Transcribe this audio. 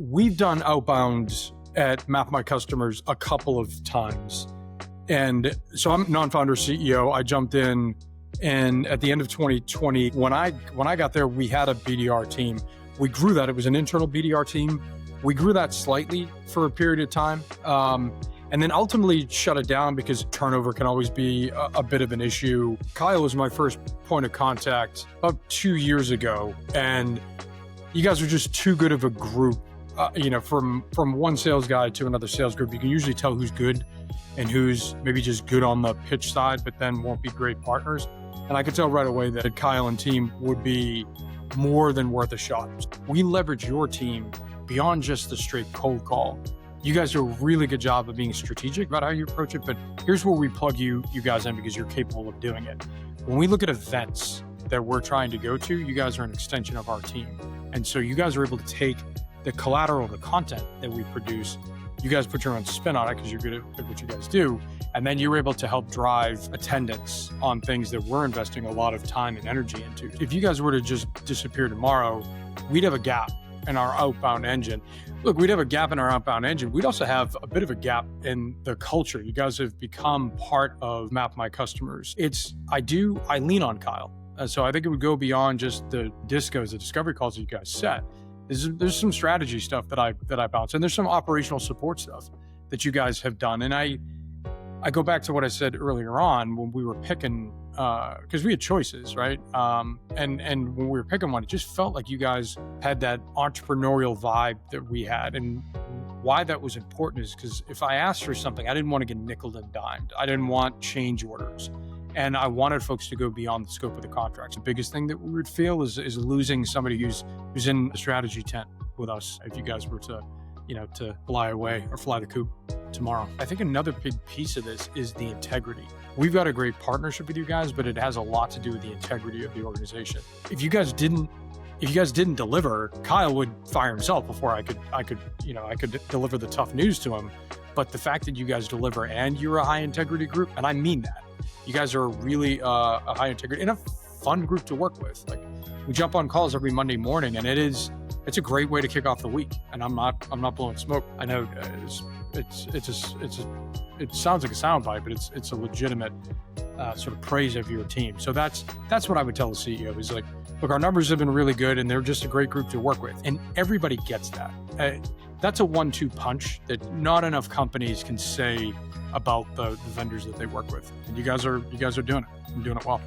we've done outbound at Map My Customers a couple of times. And so I'm non-founder CEO. I jumped in, and at the end of 2020, when I got there, we had a BDR team. We grew that. It was an internal BDR team. We grew that slightly for a period of time. And then ultimately shut it down because turnover can always be a bit of an issue. Kyle was my first point of contact about 2 years ago. And you guys are just too good of a group. From one sales guy to another sales group, you can usually tell who's good and who's maybe just good on the pitch side, but then won't be great partners. And I could tell right away that Kyle and team would be more than worth a shot. We leverage your team beyond just the straight cold call. You guys do a really good job of being strategic about how you approach it, but here's where we plug you guys in because you're capable of doing it. When we look at events that we're trying to go to, you guys are an extension of our team. And so you guys are able to take the collateral, the content that we produce, you guys put your own spin on it because you're good at what you guys do. And then you're able to help drive attendance on things that we're investing a lot of time and energy into. If you guys were to just disappear tomorrow, we'd have a gap in our outbound engine. Look, we'd have a gap in our outbound engine. We'd also have a bit of a gap in the culture. You guys have become part of Map My Customers. I lean on Kyle. So I think it would go beyond just the discos, the discovery calls that you guys set. There's some strategy stuff that I bounce, and there's some operational support stuff that you guys have done. And I go back to what I said earlier on when we were picking, because we had choices, right? And when we were picking one, it just felt like you guys had that entrepreneurial vibe that we had. And why that was important is because if I asked for something, I didn't want to get nickeled and dimed. I didn't want change orders. And I wanted folks to go beyond the scope of the contracts. The biggest thing that we would feel is losing somebody who's in a strategy tent with us if you guys were to fly away or fly the coop tomorrow. I think another big piece of this is the integrity. We've got a great partnership with you guys, but it has a lot to do with the integrity of the organization. If you guys didn't deliver, Kyle would fire himself before I could deliver the tough news to him. But the fact that you guys deliver and you're a high integrity group, and I mean that, you guys are really a high integrity and a fun group to work with. Like, we jump on calls every Monday morning, and it's a great way to kick off the week. And I'm not blowing smoke. I know it sounds like a soundbite, but it's a legitimate sort of praise of your team. So that's what I would tell the CEO is like, look, our numbers have been really good, and they're just a great group to work with, and everybody gets that. That's a 1-2 punch that not enough companies can say about the vendors that they work with. And you guys are doing it and doing it well.